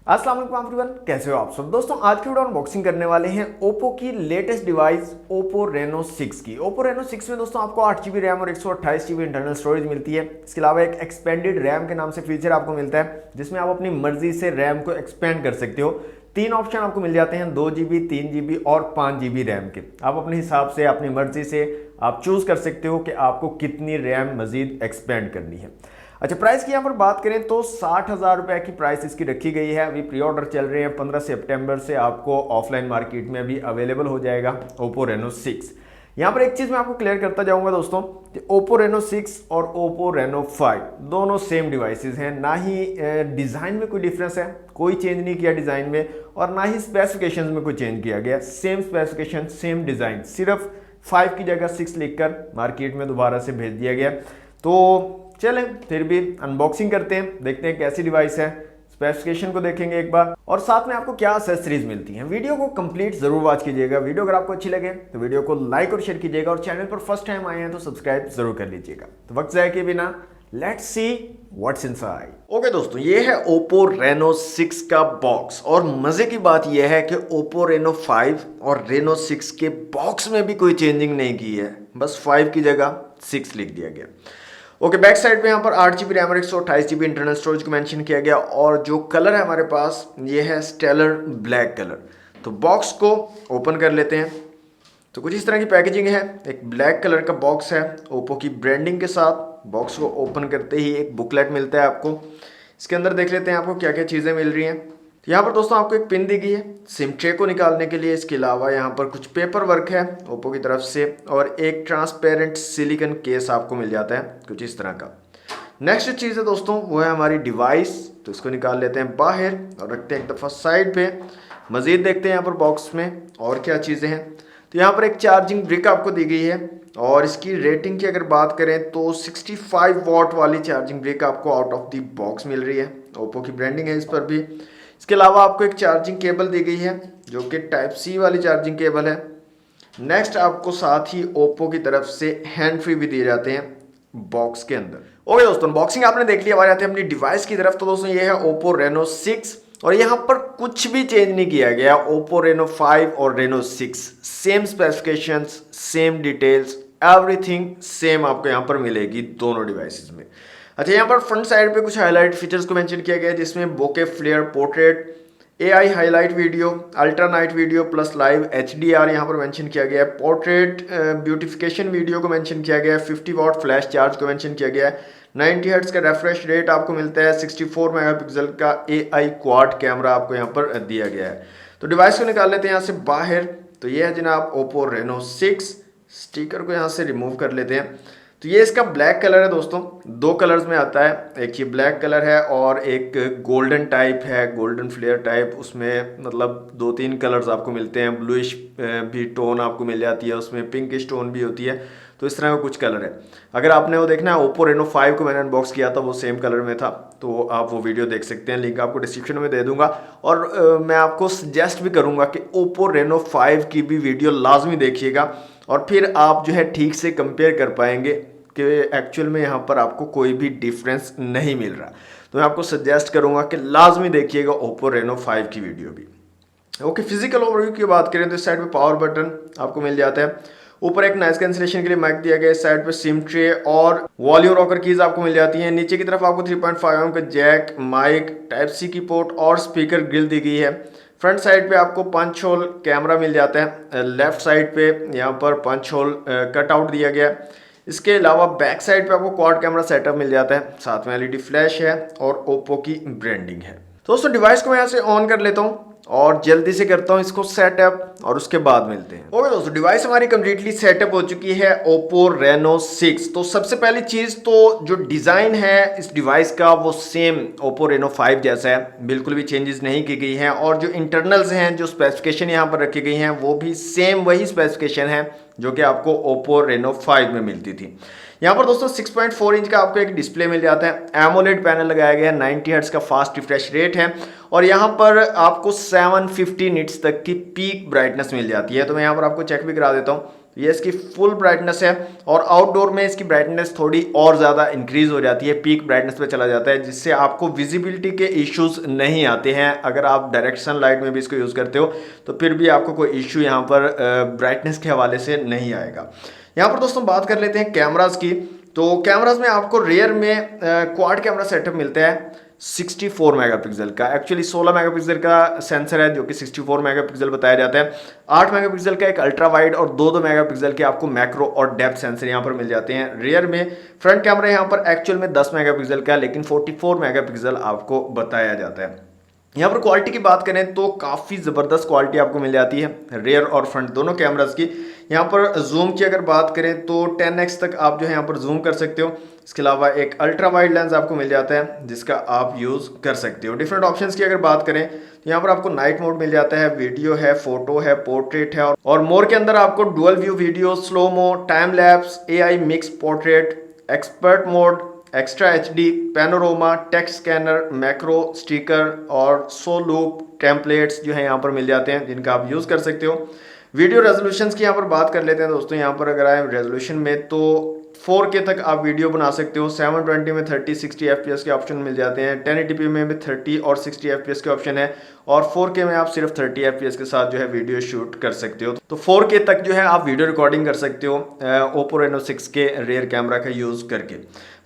अस्सलाम वालेकुम एवरीवन, कैसे हो आप सब। दोस्तों आज की वीडियो अनबॉक्सिंग करने वाले हैं ओप्पो की लेटेस्ट डिवाइस ओप्पो रेनो 6 की। ओप्पो रेनो 6 में दोस्तों आपको 8 GB रैम और 128 GB इंटरनल स्टोरेज मिलती है। इसके अलावा एक एक्सपेंडेड रैम के नाम से फीचर आपको मिलता है जिसमें आप अपनी मर्जी से रैम को एक्सपेंड कर सकते हो। 3 ऑप्शन आपको मिल जाते हैं, 2 GB, 3 GB और 5 GB रैम के। आप अपने हिसाब से अपनी मर्जी से आप चूज कर सकते हो कि आपको कितनी रैम मजीद एक्सपेंड करनी है। अच्छा, प्राइस की यहाँ पर बात करें तो 60,000 रुपये की प्राइस इसकी रखी गई है। अभी प्री ऑर्डर चल रहे हैं, 15 सितंबर से आपको ऑफलाइन मार्केट में भी अवेलेबल हो जाएगा ओप्पो रेनो 6। यहाँ पर एक चीज़ मैं आपको क्लियर करता जाऊंगा दोस्तों कि ओप्पो रेनो 6 और ओप्पो रेनो 5 दोनों सेम डिवाइसेस हैं। ना ही डिज़ाइन में कोई डिफरेंस है, कोई चेंज नहीं किया डिज़ाइन में, और ना ही स्पेसिफिकेशन में कोई चेंज किया गया। सेम स्पेसिफिकेशन, सेम डिज़ाइन, सिर्फ 5 की जगह 6 लिखकर मार्केट में दोबारा से भेज दिया गया। तो चलें फिर भी अनबॉक्सिंग करते हैं, देखते हैं कैसी डिवाइस है, स्पेसिफिकेशन को देखेंगे एक बार और साथ में आपको क्या एक्सेसरीज मिलती हैं। वीडियो को कंप्लीट जरूर वॉच कीजिएगा। वीडियो अगर आपको अच्छी लगे तो वीडियो को लाइक और शेयर कीजिएगा और चैनल पर फर्स्ट टाइम आए हैं तो सब्सक्राइब जरूर कर लीजिएगा। तो वक्त जाए के बिना let's see what's inside. Okay दोस्तों, ये है ओप्पो रेनो 6 का बॉक्स और मजे की बात यह है कि ओप्पो रेनो 5 और रेनो 6 के बॉक्स में भी कोई चेंजिंग नहीं की है, बस 5 की जगह 6 लिख दिया गया। ओके, बैक साइड पे यहाँ पर 8 GB रैम और 128 GB इंटरनल स्टोरेज को मेंशन किया गया और जो कलर है हमारे पास ये है स्टेलर ब्लैक कलर। तो बॉक्स को ओपन कर लेते हैं। तो कुछ इस तरह की पैकेजिंग है, एक ब्लैक कलर का बॉक्स है ओप्पो की ब्रांडिंग के साथ। बॉक्स को ओपन करते ही एक बुकलेट मिलता है आपको। इसके अंदर देख लेते हैं आपको क्या क्या चीज़ें मिल रही हैं। यहाँ पर दोस्तों आपको एक पिन दी गई है सिम ट्रे को निकालने के लिए। इसके अलावा यहाँ पर कुछ पेपर वर्क है ओप्पो की तरफ से और एक ट्रांसपेरेंट सिलिकॉन केस आपको मिल जाता है कुछ इस तरह का। नेक्स्ट चीज़ है दोस्तों वो है हमारी डिवाइस। तो इसको निकाल लेते हैं बाहर और रखते हैं एक दफ़ा साइड पे। मज़ीद देखते हैं यहाँ पर बॉक्स में और क्या चीज़ें हैं। तो यहाँ पर एक चार्जिंग ब्रिक आपको दी गई है और इसकी रेटिंग की अगर बात करें तो 65 वॉट वाली चार्जिंग ब्रिक आपको आउट ऑफ द बॉक्स मिल रही है। ओप्पो की ब्रांडिंग है इस पर भी। इसके अलावा आपको एक चार्जिंग केबल दी गई है जो कि टाइप सी वाली चार्जिंग केबल है। नेक्स्ट आपको साथ ही ओप्पो की तरफ से हैंड फ्री भी दिए जाते हैं बॉक्स के अंदर। ओके दोस्तों, अनबॉक्सिंग आपने देख लिया। हमारे आते हैं अपनी डिवाइस की तरफ। तो दोस्तों ये है ओप्पो रेनो 6 और यहाँ पर कुछ भी चेंज नहीं किया गया। ओप्पो रेनो 5 और Reno 6 same specifications, same details, everything same आपको यहाँ पर मिलेगी दोनों डिवाइसेस में। अच्छा, यहाँ पर फ्रंट साइड पे कुछ हाईलाइट फीचर्स को मेंशन किया गया है जिसमें bokeh flare portrait, AI highlight video, ultra night video plus live HDR यहाँ पर मेंशन किया गया है। पोर्ट्रेट ब्यूटिफिकेशन वीडियो को मेंशन किया गया है। 50 वॉट फ्लैश चार्ज को मेंशन किया गया है। 90 हर्ट्ज का रेफ्रेश रेट आपको मिलता है। 64 मेगापिक्सल का AI क्वाड कैमरा आपको यहाँ पर दिया गया है। तो डिवाइस को निकाल लेते हैं यहाँ से बाहर। तो ये है जनाब ओप्पो रेनो 6। स्टिकर को यहाँ से रिमूव कर लेते हैं। तो ये इसका ब्लैक कलर है दोस्तों, 2 कलर्स में आता है। एक ये ब्लैक कलर है और एक गोल्डन टाइप है, गोल्डन फ्लेयर टाइप। उसमें मतलब 2-3 कलर्स आपको मिलते हैं। ब्लूइश भी टोन आपको मिल जाती है, उसमें पिंकिश टोन भी होती है। तो इस तरह का कुछ कलर है। अगर आपने वो देखना है, ओप्पो रेनो 5 को मैंने अनबॉक्स किया था, वो सेम कलर में था, तो आप वो वीडियो देख सकते हैं। लिंक आपको डिस्क्रिप्शन में दे दूंगा। और मैं आपको सजेस्ट भी करूंगा कि ओप्पो रेनो 5 की भी वीडियो लाजमी देखिएगा और फिर आप जो है ठीक से कंपेयर कर पाएंगे कि एक्चुअल में यहाँ पर आपको कोई भी डिफरेंस नहीं मिल रहा। तो मैं आपको सजेस्ट करूंगा कि लाजमी देखिएगा ओप्पो रेनो 5 की वीडियो भी। ओके, फिजिकल ओवरव्यू की बात करें तो इस साइड पे पावर बटन आपको मिल जाता है। ऊपर एक नॉइज कैंसिलेशन के लिए माइक दिया गया है। इस साइड पे सिम ट्रे और वॉल्यूम रॉकर कीज आपको मिल जाती हैं। नीचे की तरफ आपको 3.5 mm का जैक, माइक, टाइप सी की पोर्ट और स्पीकर ग्रिल दी गई है। फ्रंट साइड पे आपको पंच होल कैमरा मिल जाता है। लेफ्ट साइड पे यहाँ पर पंच होल कट आउट दिया गया है। इसके अलावा बैक साइड पे आपको क्वाड कैमरा सेटअप मिल जाता है, साथ में LED फ्लैश है और ओप्पो की ब्रांडिंग है। दोस्तों डिवाइस को मैं यहाँ से ऑन कर लेता हूँ और जल्दी से करता हूँ इसको सेटअप और उसके बाद मिलते हैं। ओके दोस्तों, डिवाइस हमारी कंप्लीटली सेटअप हो चुकी है ओप्पो रेनो 6। तो सबसे पहली चीज तो जो डिजाइन है इस डिवाइस का वो सेम ओप्पो रेनो 5 जैसा है, बिल्कुल भी चेंजेस नहीं की गई हैं। और जो इंटरनल्स हैं, जो स्पेसिफिकेशन यहाँ पर रखी गई हैं, वो भी सेम वही स्पेसिफिकेशन है जो कि आपको ओप्पो रेनो 5 में मिलती थी। यहाँ पर दोस्तों 6.4 इंच का आपको एक डिस्प्ले मिल जाता है। एमोलेड पैनल लगाया गया है, 90 हर्ट्ज का फास्ट रिफ्रेश रेट है और यहाँ पर आपको 750 निट्स तक की पीक ब्राइटनेस मिल जाती है। तो मैं यहाँ पर आपको चेक भी करा देता हूँ। ये इसकी फुल ब्राइटनेस है और आउटडोर में इसकी ब्राइटनेस थोड़ी और ज़्यादा इंक्रीज हो जाती है, पीक ब्राइटनेस पे चला जाता है, जिससे आपको विजिबिलिटी के इश्यूज नहीं आते हैं। अगर आप डायरेक्ट सनलाइट में भी इसको यूज़ करते हो तो फिर भी आपको कोई इश्यू यहाँ पर ब्राइटनेस के हवाले से नहीं आएगा। यहाँ पर दोस्तों बात कर लेते हैं कैमराज की। तो कैमराज में आपको रियर में क्वाड कैमरा सेटअप मिलता है 64 मेगापिक्सल का। एक्चुअली 16 मेगापिक्सल का सेंसर है जो कि 64 मेगापिक्सल बताया जाता है। 8 मेगापिक्सल का एक अल्ट्रा वाइड और 2 मेगापिक्सल के आपको मैक्रो और डेप्थ सेंसर यहाँ पर मिल जाते हैं रियर में। फ्रंट कैमरा यहाँ पर एक्चुअल में 10 मेगापिक्सल का है, लेकिन 44 मेगापिक्सल आपको बताया जाता है। यहाँ पर क्वालिटी की बात करें तो काफ़ी ज़बरदस्त क्वालिटी आपको मिल जाती है रियर और फ्रंट दोनों कैमरास की। यहाँ पर जूम की अगर बात करें तो 10x तक आप जो है यहाँ पर जूम कर सकते हो। इसके अलावा एक अल्ट्रा वाइड लेंस आपको मिल जाता है जिसका आप यूज़ कर सकते हो। डिफरेंट ऑप्शंस की अगर बात करें तो यहाँ पर आपको नाइट मोड मिल जाता है, वीडियो है, फोटो है, पोर्ट्रेट है और मोर के अंदर आपको dual view video, slow mo, time lapse, AI mix portrait, expert mode, extra HD, panorama, text scanner, macro, sticker और 100 लूप टेम्पलेट्स जो है यहाँ पर मिल जाते हैं जिनका आप यूज़ कर सकते हो। वीडियो रेजोल्यूशंस की यहाँ पर बात कर लेते हैं दोस्तों। यहाँ पर अगर आए रेजोल्यूशन में तो 4K तक आप वीडियो बना सकते हो। 720 में 30-60 FPS के ऑप्शन मिल जाते हैं। 1080p में भी 30 और 60 FPS के ऑप्शन है और 4K में आप सिर्फ 30 FPS के साथ जो है वीडियो शूट कर सकते हो। तो 4K तक जो है आप वीडियो रिकॉर्डिंग कर सकते हो Oppo Reno 6 के रियर कैमरा का यूज़ करके।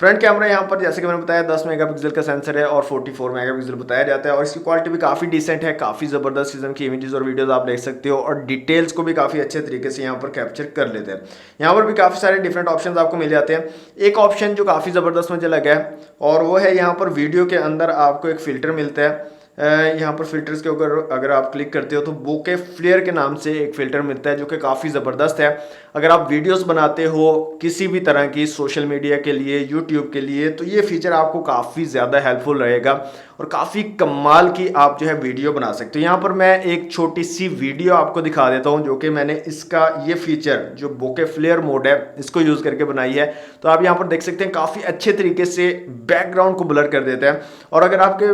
फ्रंट कैमरा यहाँ पर जैसे कि मैंने बताया 10 मेगापिक्सल का सेंसर है और 44 मेगापिक्सल बताया जाता है और इसकी क्वालिटी भी काफ़ी डिसेंट है। काफ़ी ज़बरदस्त किस्म की इमेजेस और वीडियोस आप देख सकते हो और डिटेल्स को भी काफ़ी अच्छे तरीके से यहाँ पर कैप्चर कर लेते हैं। यहाँ पर भी काफ़ी सारे डिफरेंट ऑप्शंस आपको मिल जाते हैं। एक ऑप्शन जो काफ़ी ज़बरदस्त मुझे लगा है और वो है यहाँ पर वीडियो के अंदर आपको एक फ़िल्टर मिलता है। यहाँ पर फिल्टर्स के ऊपर अगर आप क्लिक करते हो तो बोके फ्लेयर के नाम से एक फ़िल्टर मिलता है जो कि काफ़ी ज़बरदस्त है। अगर आप वीडियोस बनाते हो किसी भी तरह की सोशल मीडिया के लिए, यूट्यूब के लिए, तो ये फीचर आपको काफ़ी ज़्यादा हेल्पफुल रहेगा और काफ़ी कमाल की आप जो है वीडियो बना सकते हो। यहाँ पर मैं एक छोटी सी वीडियो आपको दिखा देता हूँ जो कि मैंने इसका ये फीचर जो बोके फ्लेयर मोड है इसको यूज़ करके बनाई है। तो आप यहाँ पर देख सकते हैं काफ़ी अच्छे तरीके से बैकग्राउंड को ब्लर कर देता है और अगर आपके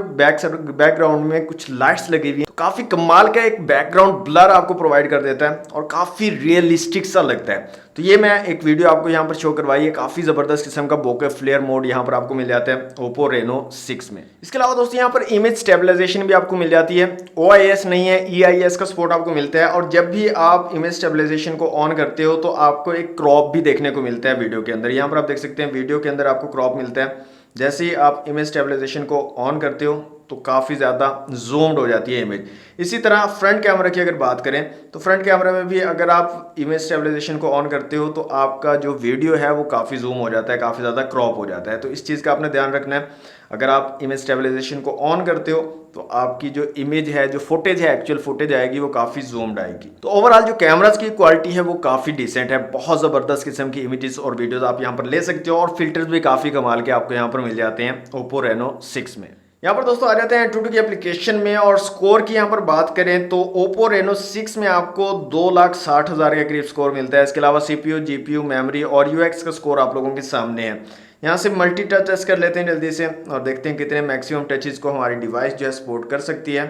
बैकग्राउंड में कुछ लाइट्स लगी हुई है तो काफ़ी कमाल का एक बैकग्राउंड ब्लर आपको प्रोवाइड कर देता है और काफ़ी रियलिस्टिक सा लगता है। तो ये मैं एक वीडियो आपको यहाँ पर शो करवाई है। काफ़ी ज़बरदस्त किस्म का बोके फ्लेयर मोड यहाँ पर आपको मिल जाता है Oppo Reno 6 में। इसके अलावा दोस्तों यहाँ पर इमेज स्टेबलाइजेशन भी आपको मिल जाती है। OIS नहीं है, EIS का सपोर्ट आपको मिलता है और जब भी आप इमेज स्टेबलाइजेशन को ऑन करते हो तो आपको एक क्रॉप भी देखने को मिलता है वीडियो के अंदर। यहाँ पर आप देख सकते हैं वीडियो के अंदर आपको क्रॉप मिलता है। जैसे ही आप इमेज स्टेबलाइजेशन को ऑन करते हो तो काफ़ी ज़्यादा जूम्ड हो जाती है इमेज। इसी तरह फ्रंट कैमरा की अगर बात करें तो फ्रंट कैमरा में भी अगर आप इमेज स्टेबलाइजेशन को ऑन करते हो तो आपका जो वीडियो है वो काफ़ी जूम हो जाता है, काफ़ी ज़्यादा क्रॉप हो जाता है। तो इस चीज़ का आपने ध्यान रखना है। अगर आप इमेज स्टेबलाइजेशन को ऑन करते हो तो आपकी जो इमेज है, जो फुटेज है, एक्चुअल फुटेज आएगी वो काफ़ी जूम्ड आएगी। तो ओवरऑल जो कैमराज की क्वालिटी है वो काफ़ी डिसेंट है। बहुत ज़बरदस्त किस्म की इमेजेस और वीडियोस आप यहाँ पर ले सकते हो और फिल्टर्स भी काफ़ी कमाल के आपको यहाँ पर मिल जाते हैं Oppo Reno 6 में। यहाँ पर दोस्तों आ जाते हैं AnTuTu की एप्लीकेशन में और स्कोर की यहाँ पर बात करें तो Oppo Reno 6 में आपको 2,60,000 के करीब स्कोर मिलता है। इसके अलावा CPU, GPU, मेमोरी और UX का स्कोर आप लोगों के सामने है। यहाँ से मल्टी टच टेस्ट कर लेते हैं जल्दी से और देखते हैं कितने मैक्सिमम टचेस को हमारी डिवाइस जो है सपोर्ट कर सकती है।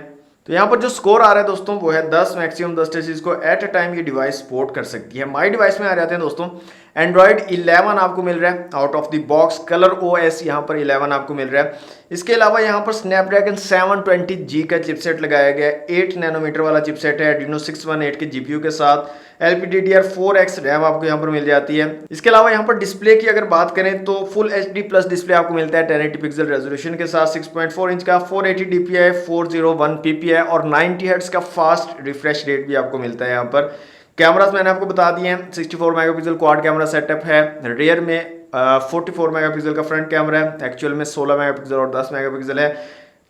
तो यहाँ पर जो स्कोर आ रहा है दोस्तों वो है 10 मैक्सिमम 10 टचेस को एट अ टाइम ये डिवाइस सपोर्ट कर सकती है। माई डिवाइस में आ जाते हैं दोस्तों। Android 11 आपको मिल रहा है out of the box. Colour OS यहाँ पर 11 आपको मिल रहा है। इसके अलावा यहाँ पर Snapdragon 720G का चिपसेट लगाया गया है। 8 नैनोमीटर वाला चिपसेट है Adreno 618 के GPU के साथ। LPDDR4X रैम आपको यहाँ पर मिल जाती है। इसके अलावा यहाँ पर डिस्प्ले की अगर बात करें तो फुल HD प्लस डिस्प्ले आपको मिलता है 1080 पिक्सल रेजोल्यूशन के साथ, 6.4 इंच का, 480 DPI, 401 PPI और 90 हर्ट्ज का फास्ट रिफ्रेश रेट भी आपको मिलता है। यहाँ पर कैमरास मैंने आपको बता दिए हैं। 64 मेगापिक्सल क्वाड कैमरा सेटअप है। रियर में 44 मेगापिक्सल का फ्रंट कैमरा है। एक्चुअल में 16 मेगापिक्सल और 10 मेगापिक्सल है।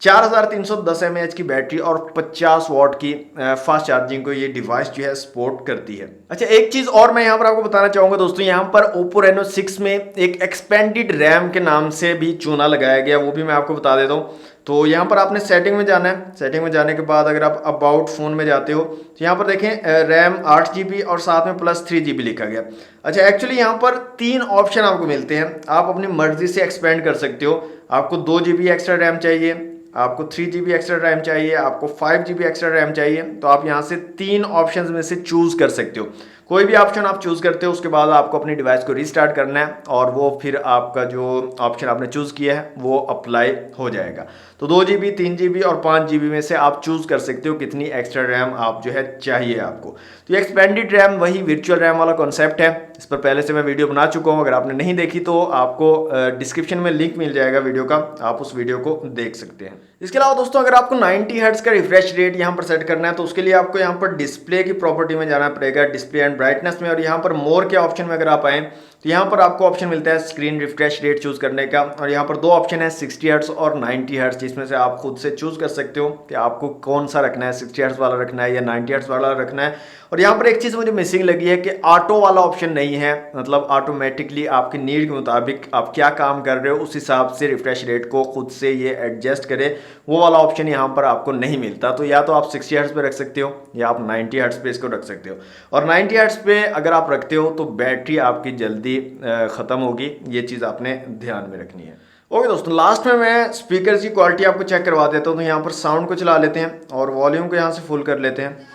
4310 mAh की बैटरी और 50 वाट की फास्ट चार्जिंग को ये डिवाइस जो है सपोर्ट करती है। अच्छा, एक चीज़ और मैं यहाँ पर आपको बताना चाहूँगा दोस्तों, यहाँ पर Oppo Reno 6 में एक एक्सपेंडेड रैम के नाम से भी चूना लगाया गया, वो भी मैं आपको बता देता हूँ। तो यहाँ पर आपने सेटिंग में जाना है। सेटिंग में जाने के बाद अगर आप अबाउट फ़ोन में जाते हो तो यहाँ पर देखें रैम 8GB और साथ में प्लस 3GB लिखा गया। अच्छा, एक्चुअली यहाँ पर 3 ऑप्शन आपको मिलते हैं। आप अपनी मर्जी से एक्सपेंड कर सकते हो। आपको 2GB एक्स्ट्रा रैम चाहिए, आपको 3 GB एक्स्ट्रा रैम चाहिए, आपको 5 GB एक्स्ट्रा रैम चाहिए, तो आप यहाँ से 3 ऑप्शंस में से चूज कर सकते हो। कोई भी ऑप्शन आप चूज करते हो उसके बाद आपको अपनी डिवाइस को रीस्टार्ट करना है और वो फिर आपका जो ऑप्शन आपने चूज किया है वो अप्लाई हो जाएगा। तो 2 GB, 3 GB और 5 GB में से आप चूज कर सकते हो कितनी एक्स्ट्रा रैम आप जो है चाहिए आपको। तो ये एक्सपेंडेड रैम वही वर्चुअल रैम वाला कॉन्सेप्ट है, इस पर पहले से मैं वीडियो बना चुका हूँ। अगर आपने नहीं देखी तो आपको डिस्क्रिप्शन में लिंक मिल जाएगा वीडियो का, आप उस वीडियो को देख सकते हैं। इसके अलावा दोस्तों अगर आपको 90 हर्ट्ज का रिफ्रेश रेट यहाँ पर सेट करना है तो उसके लिए आपको यहाँ पर डिस्प्ले की प्रॉपर्टी में जाना पड़ेगा, डिस्प्ले एंड ब्राइटनेस में, और यहाँ पर मोर के ऑप्शन में अगर आप आए तो यहाँ पर आपको ऑप्शन मिलता है स्क्रीन रिफ्रेश रेट चूज करने का, और यहाँ पर 2 ऑप्शन है 60 हर्ट्ज और 90 हर्ट्ज, जिसमें से आप खुद से चूज कर सकते हो कि आपको कौन सा रखना है, 60 हर्ट्ज वाला रखना है या 90 हर्ट्ज वाला रखना है। और यहाँ पर एक चीज मुझे मिसिंग लगी है कि ऑटो वाला ऑप्शन नहीं है, मतलब ऑटोमेटिकली आपकी नीड के मुताबिक आप क्या काम कर रहे हो उस हिसाब से रिफ्रेश रेट को खुद से ये एडजस्ट करे, वो वाला ऑप्शन यहाँ पर आपको नहीं मिलता। तो या तो आप 60 हर्ट्ज पे रख सकते हो या आप 90 हर्ट्ज पे इसको रख सकते हो, और 90 हर्ट्ज पे अगर आप रखते हो तो बैटरी आपकी जल्दी ख़त्म होगी, ये चीज़ आपने ध्यान में रखनी है। ओके दोस्तों, लास्ट में मैं स्पीकर की क्वालिटी आपको चेक करवा देता हूँ। तो यहाँ पर साउंड को चला लेते हैं और वॉल्यूम को यहाँ से फुल कर लेते हैं।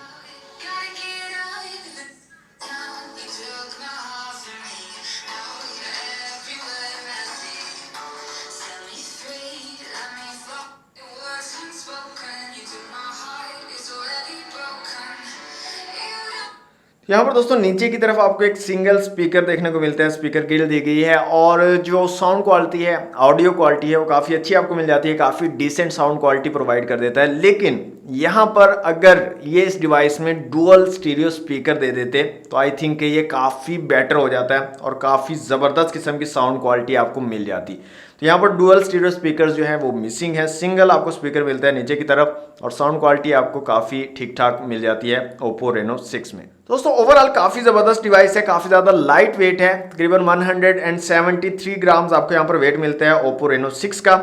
यहाँ पर दोस्तों नीचे की तरफ आपको एक सिंगल स्पीकर देखने को मिलता है, स्पीकर ग्रिल दी गई है, और जो साउंड क्वालिटी है, ऑडियो क्वालिटी है, वो काफ़ी अच्छी आपको मिल जाती है, काफ़ी डिसेंट साउंड क्वालिटी प्रोवाइड कर देता है। लेकिन यहाँ पर अगर ये इस डिवाइस में डुअल स्टीरियो स्पीकर दे देते तो आई थिंक ये काफ़ी बेटर हो जाता है और काफ़ी ज़बरदस्त किस्म की साउंड क्वालिटी आपको मिल जाती। तो यहाँ पर डुअल स्टीरियो स्पीकर्स जो है वो मिसिंग है, सिंगल आपको स्पीकर मिलता है नीचे की तरफ, और साउंड क्वालिटी आपको काफ़ी ठीक ठाक मिल जाती है Oppo Reno 6 में। दोस्तों ओवरऑल काफ़ी ज़बरदस्त डिवाइस है, काफ़ी ज़्यादा लाइट वेट है, तकरीबन 173 ग्राम्स आपको यहाँ पर वेट मिलता है Oppo Reno 6 का।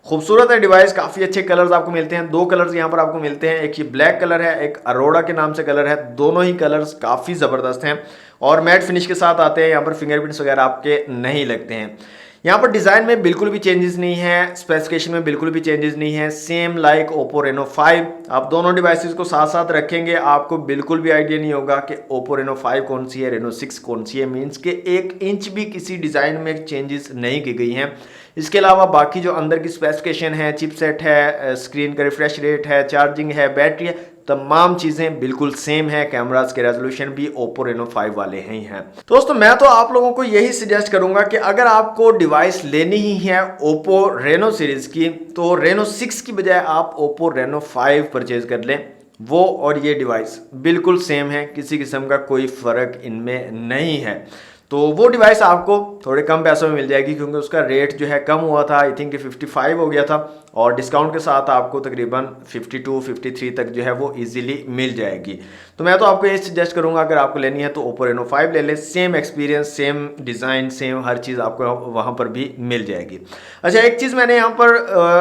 खूबसूरत है डिवाइस, काफ़ी अच्छे कलर्स आपको मिलते हैं, 2 कलर्स यहाँ पर आपको मिलते हैं, एक ये ब्लैक कलर है, एक अरोड़ा के नाम से कलर है, दोनों ही कलर्स काफ़ी ज़बरदस्त हैं और मैट फिनिश के साथ आते हैं। यहाँ पर फिंगरप्रिंट्स वगैरह आपके नहीं लगते हैं। यहाँ पर डिज़ाइन में बिल्कुल भी चेंजेस नहीं है, स्पेसिफिकेशन में बिल्कुल भी चेंजेस नहीं है, सेम लाइक Oppo Reno 5। आप दोनों डिवाइसेस को साथ साथ रखेंगे, आपको बिल्कुल भी आइडिया नहीं होगा कि Oppo Reno 5 कौन सी है, Reno 6 कौन सी है, मीन्स के 1 इंच भी किसी डिज़ाइन में चेंजेस नहीं की गई हैं। इसके अलावा बाकी जो अंदर की स्पेसिफिकेशन है, चिपसेट है, स्क्रीन का रिफ्रेश रेट है, चार्जिंग है, बैटरी है, तमाम चीज़ें बिल्कुल सेम है। कैमरास के रेजोल्यूशन भी Oppo Reno 5 वाले ही हैं। दोस्तों मैं तो आप लोगों को यही सजेस्ट करूंगा कि अगर आपको डिवाइस लेनी ही है Oppo Reno सीरीज की तो Reno 6 की बजाय आप Oppo Reno 5 परचेज कर लें। वो और ये डिवाइस बिल्कुल सेम है, किसी किस्म का कोई फ़र्क इनमें नहीं है। तो वो डिवाइस आपको थोड़े कम पैसों में मिल जाएगी क्योंकि उसका रेट जो है कम हुआ था, आई थिंक 55 हो गया था, और डिस्काउंट के साथ आपको तकरीबन 52-53 तक जो है वो इजीली मिल जाएगी। तो मैं तो आपको ये सजेस्ट करूंगा अगर आपको लेनी है तो Oppo Reno 5 ले ले, same experience, same design, same हर चीज़ आपको वहाँ पर भी मिल जाएगी। अच्छा एक चीज़ मैंने यहाँ पर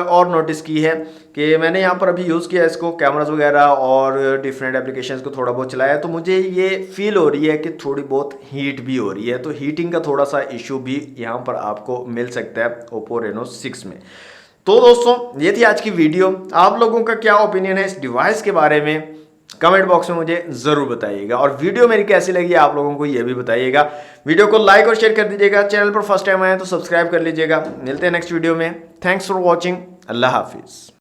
और नोटिस की है कि मैंने यहाँ पर अभी यूज़ किया इसको, कैमरास वगैरह और डिफरेंट एप्लीकेशंस को थोड़ा बहुत चलाया, तो मुझे ये फील हो रही है कि थोड़ी बहुत हीट भी हो रही है। तो हीटिंग का थोड़ा सा इशू भी यहाँ पर आपको मिल सकता है Oppo Reno 6 में। तो दोस्तों ये थी आज की वीडियो। आप लोगों का क्या ओपिनियन है इस डिवाइस के बारे में, कमेंट बॉक्स में मुझे ज़रूर बताइएगा, और वीडियो मेरी कैसी लगी आप लोगों को ये भी बताइएगा। वीडियो को लाइक और शेयर कर दीजिएगा, चैनल पर फर्स्ट टाइम आए तो सब्सक्राइब कर लीजिएगा। मिलते हैं नेक्स्ट वीडियो में। Thanks for watching. अल्लाह हाफिज़।